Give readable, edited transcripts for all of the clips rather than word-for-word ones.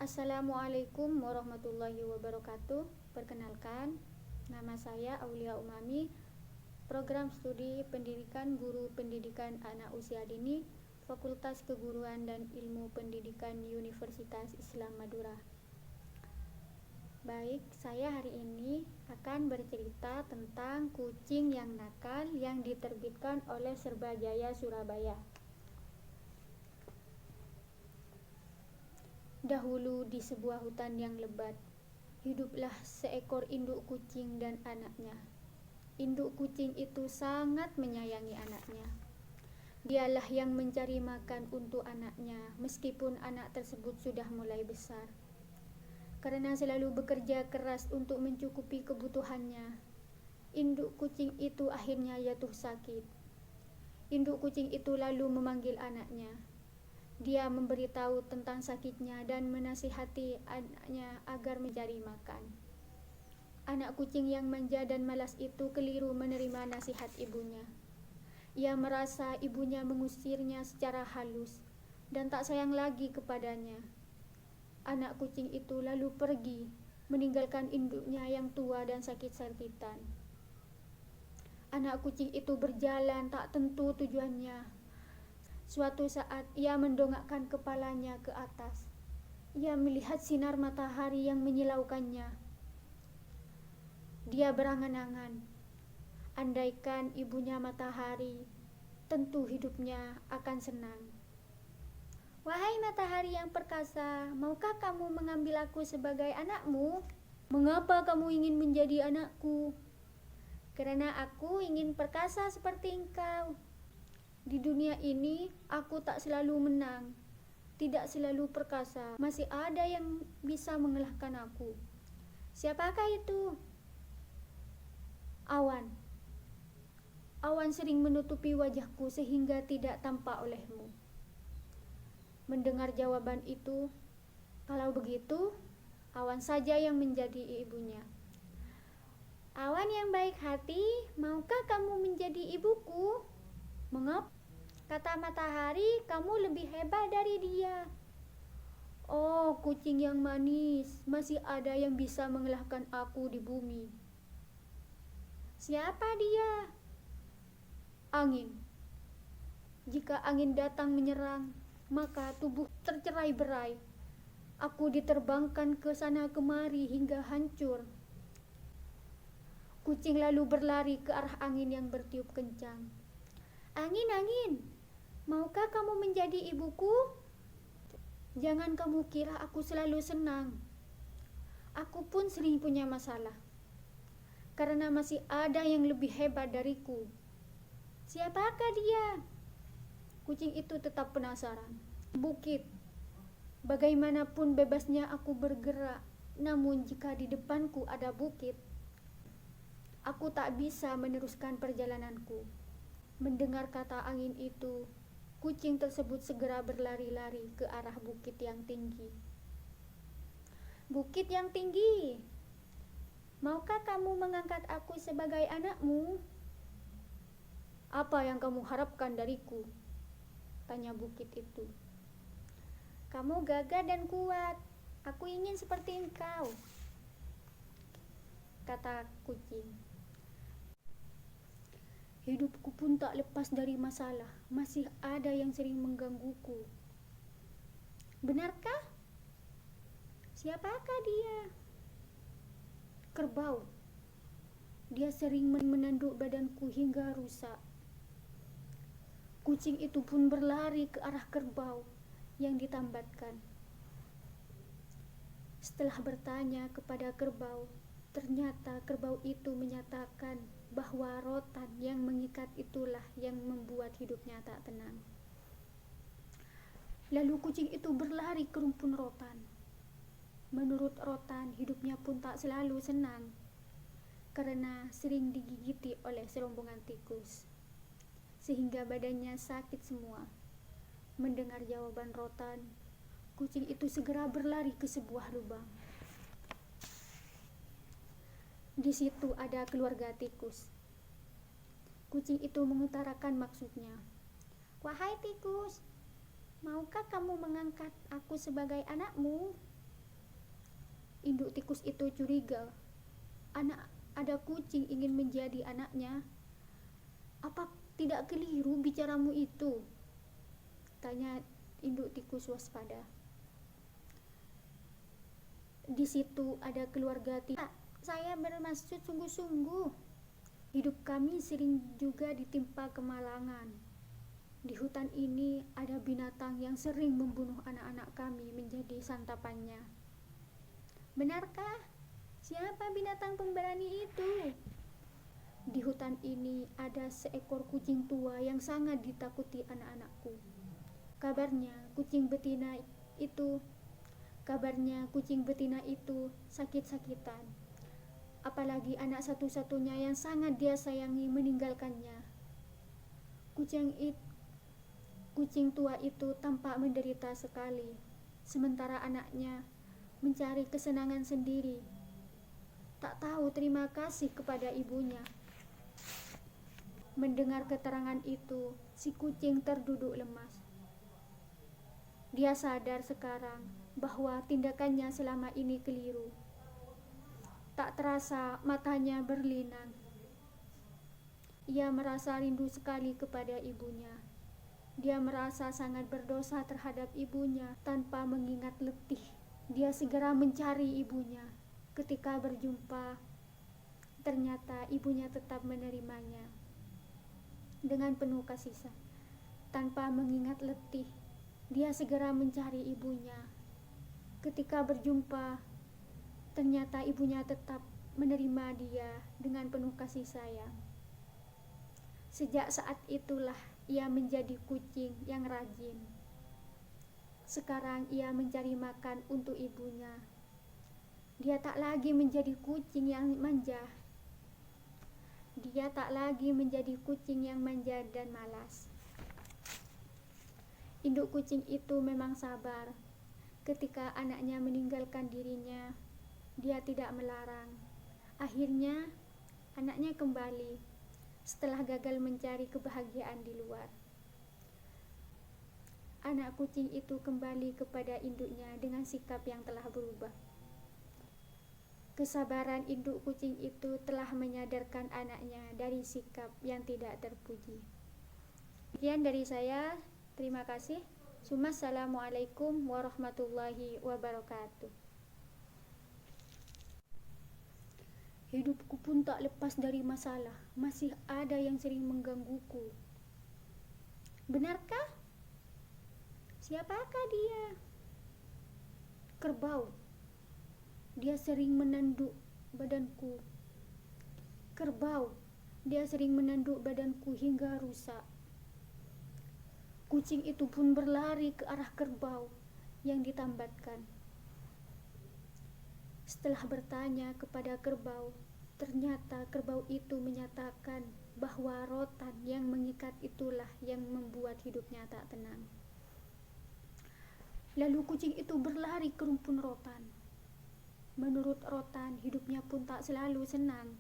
Assalamualaikum warahmatullahi wabarakatuh. Perkenalkan, nama saya Aulia Umami, Program Studi Pendidikan Guru Pendidikan Anak Usia Dini, Fakultas Keguruan dan Ilmu Pendidikan Universitas Islam Madura. Baik, saya hari ini akan bercerita tentang kucing yang nakal yang diterbitkan oleh Serbajaya Surabaya. Dahulu di sebuah hutan yang lebat, hiduplah seekor induk kucing dan anaknya. Induk kucing itu sangat menyayangi anaknya. Dialah yang mencari makan untuk anaknya, meskipun anak tersebut sudah mulai besar. Karena selalu bekerja keras untuk mencukupi kebutuhannya, induk kucing itu akhirnya jatuh sakit. Induk kucing itu lalu memanggil anaknya. Dia memberitahu tentang sakitnya dan menasihati anaknya agar mencari makan. Anak kucing yang manja dan malas itu keliru menerima nasihat ibunya. Ia merasa ibunya mengusirnya secara halus dan tak sayang lagi kepadanya. Anak kucing itu lalu pergi, meninggalkan induknya yang tua dan sakit-sakitan. Anak kucing itu berjalan tak tentu tujuannya. Suatu saat ia mendongakkan kepalanya ke atas. Ia melihat sinar matahari yang menyilaukannya. Dia berangan-angan, andaikan ibunya matahari, tentu hidupnya akan senang. Wahai matahari yang perkasa, maukah kamu mengambil aku sebagai anakmu? Mengapa kamu ingin menjadi anakku? Karena aku ingin perkasa seperti engkau. Di dunia ini, aku tak selalu menang, tidak selalu perkasa. Masih ada yang bisa mengalahkan aku. Siapakah itu? Awan. Awan sering menutupi wajahku sehingga tidak tampak olehmu. Mendengar jawaban itu, kalau begitu, awan saja yang menjadi ibunya. Awan yang baik hati, maukah kamu menjadi ibuku? Mengapa? Kata matahari, kamu lebih hebat dari dia. Oh, kucing yang manis, masih ada yang bisa mengalahkan aku di bumi. Siapa dia? Angin. Jika angin datang menyerang, maka tubuh tercerai-berai. Aku diterbangkan ke sana kemari hingga hancur. Kucing lalu berlari ke arah angin yang bertiup kencang. Angin, angin, maukah kamu menjadi ibuku? Jangan kamu kira aku selalu senang. Aku pun sering punya masalah. Karena masih ada yang lebih hebat dariku. Siapakah dia? Kucing itu tetap penasaran. Bukit. Bagaimanapun bebasnya aku bergerak, namun jika di depanku ada bukit, aku tak bisa meneruskan perjalananku. Mendengar kata angin itu, kucing tersebut segera berlari-lari ke arah bukit yang tinggi. Bukit yang tinggi, maukah kamu mengangkat aku sebagai anakmu? Apa yang kamu harapkan dariku? Tanya bukit itu. Kamu gagah dan kuat, aku ingin seperti engkau, kata kucing. Hidupku pun tak lepas dari masalah, masih ada yang sering menggangguku. Benarkah? Siapakah dia? Kerbau. Dia sering menanduk badanku hingga rusak. Kucing itu pun berlari ke arah kerbau yang ditambatkan. Setelah bertanya kepada kerbau, ternyata kerbau itu menyatakan bahwa rotan yang mengikat itulah yang membuat hidupnya tak tenang. Lalu kucing itu berlari ke rumpun rotan. Menurut rotan, hidupnya pun tak selalu senang karena sering digigiti oleh serombongan tikus, sehingga badannya sakit semua. Mendengar jawaban rotan, kucing itu segera berlari ke sebuah lubang. Di situ ada keluarga tikus. Kucing itu mengutarakan maksudnya. Wahai tikus, maukah kamu mengangkat aku sebagai anakmu? Induk tikus itu curiga. Ada kucing ingin menjadi anaknya. Apa tidak keliru bicaramu itu? Tanya induk tikus waspada. Di situ ada keluarga tikus. Saya bermaksud sungguh-sungguh. Hidup kami sering juga ditimpa kemalangan. Di hutan ini ada binatang yang sering membunuh anak-anak kami menjadi santapannya. Benarkah? Siapa binatang pemberani itu? Di hutan ini ada seekor kucing tua yang sangat ditakuti anak-anakku. Kabarnya kucing betina itu sakit-sakitan. Apalagi anak satu-satunya yang sangat dia sayangi meninggalkannya. Kucing tua itu tampak menderita sekali, sementara anaknya mencari kesenangan sendiri. Tak tahu terima kasih kepada ibunya. Mendengar keterangan itu, si kucing terduduk lemas. Dia sadar sekarang bahwa tindakannya selama ini keliru. Tak terasa matanya berlinang. Ia merasa rindu sekali kepada ibunya. Dia merasa sangat berdosa terhadap ibunya. Tanpa mengingat letih, dia segera mencari ibunya. Ketika berjumpa, ternyata ibunya tetap menerimanya dengan penuh kasih sayang. Tanpa mengingat letih, dia segera mencari ibunya. Ketika berjumpa, ternyata ibunya tetap menerima dia dengan penuh kasih sayang. Sejak saat itulah ia menjadi kucing yang rajin. Sekarang ia mencari makan untuk ibunya. Dia tak lagi menjadi kucing yang manja. Dan malas. Induk kucing itu memang sabar. Ketika anaknya meninggalkan dirinya, dia tidak melarang. Akhirnya, anaknya kembali setelah gagal mencari kebahagiaan di luar. Anak kucing itu kembali kepada induknya dengan sikap yang telah berubah. Kesabaran induk kucing itu telah menyadarkan anaknya dari sikap yang tidak terpuji. Sekian dari saya. Terima kasih. Assalamualaikum warahmatullahi wabarakatuh. Hidupku pun tak lepas dari masalah. Masih ada yang sering menggangguku. Benarkah? Siapakah dia? Kerbau. Dia sering menanduk badanku. Hingga rusak. Kucing itu pun berlari ke arah kerbau yang ditambatkan. Setelah bertanya kepada kerbau, ternyata kerbau itu menyatakan bahwa rotan yang mengikat itulah yang membuat hidupnya tak tenang. Lalu kucing itu berlari ke rumpun rotan. Menurut rotan, hidupnya pun tak selalu senang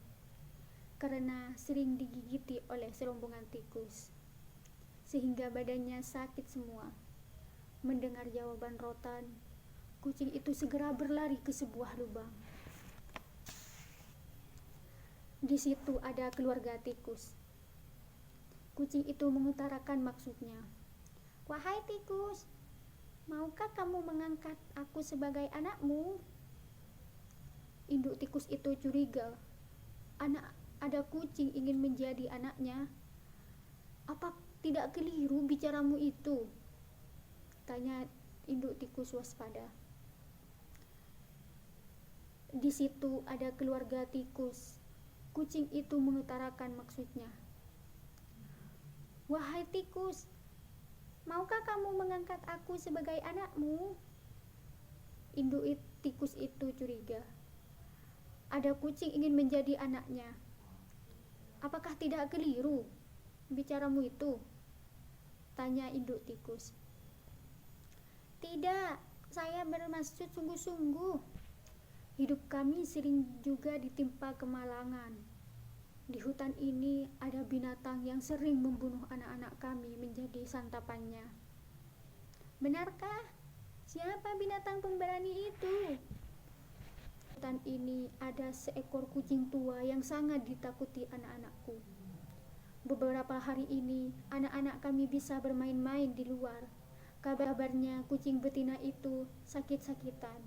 karena sering digigiti oleh serombongan tikus, sehingga badannya sakit semua. Mendengar jawaban rotan, kucing itu segera berlari ke sebuah lubang. Di situ ada keluarga tikus. Kucing itu mengutarakan maksudnya. Wahai tikus, maukah kamu mengangkat aku sebagai anakmu? Induk tikus itu curiga. Ada kucing ingin menjadi anaknya. Apa tidak keliru bicaramu itu? Tanya induk tikus waspada. Di situ ada keluarga tikus. Kucing itu mengutarakan maksudnya. Wahai tikus, maukah kamu mengangkat aku sebagai anakmu? Induk tikus itu curiga. Ada kucing ingin menjadi anaknya. Apakah tidak keliru bicaramu itu? Tanya induk tikus. Tidak, saya bermaksud sungguh-sungguh. Hidup kami sering juga ditimpa kemalangan. Di hutan ini ada binatang yang sering membunuh anak-anak kami menjadi santapannya. Benarkah? Siapa binatang pemberani itu? hutan ini ada seekor kucing tua yang sangat ditakuti anak-anakku. Beberapa hari ini, anak-anak kami bisa bermain-main di luar. Kabarnya kucing betina itu sakit-sakitan.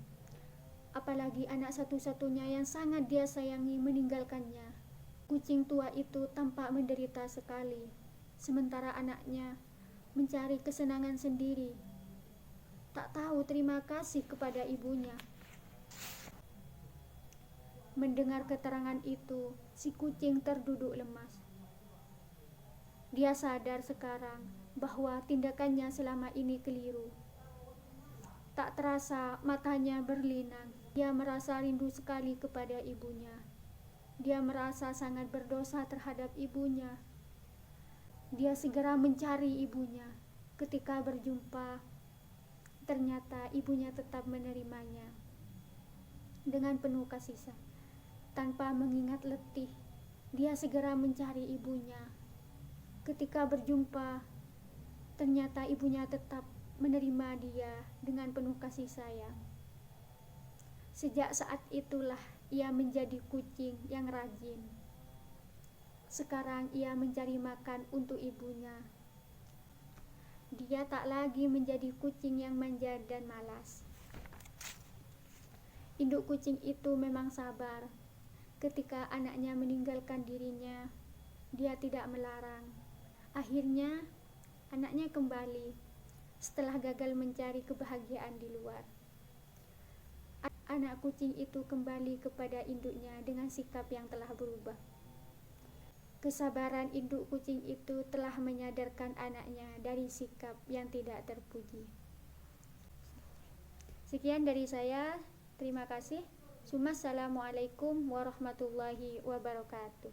Apalagi anak satu-satunya yang sangat dia sayangi meninggalkannya. Kucing tua itu tampak menderita sekali, sementara anaknya mencari kesenangan sendiri. Tak tahu terima kasih kepada ibunya. Mendengar keterangan itu, si kucing terduduk lemas. Dia sadar sekarang bahwa tindakannya selama ini keliru. Tak terasa matanya berlinang. Dia merasa rindu sekali kepada ibunya. Dia merasa sangat berdosa terhadap ibunya. Dia segera mencari ibunya. Ketika berjumpa, ternyata ibunya tetap menerimanya dengan penuh kasih sayang. Tanpa mengingat letih, dia segera mencari ibunya. Ketika berjumpa, ternyata ibunya tetap menerima dia dengan penuh kasih sayang. Sejak saat itulah ia menjadi kucing yang rajin. Sekarang ia mencari makan untuk ibunya. Dia tak lagi menjadi kucing yang manja dan malas. Induk kucing itu memang sabar. Ketika anaknya meninggalkan dirinya, dia tidak melarang. Akhirnya, anaknya kembali setelah gagal mencari kebahagiaan di luar. Anak kucing itu kembali kepada induknya dengan sikap yang telah berubah. Kesabaran induk kucing itu telah menyadarkan anaknya dari sikap yang tidak terpuji. Sekian dari saya, terima kasih. Assalamualaikum warahmatullahi wabarakatuh.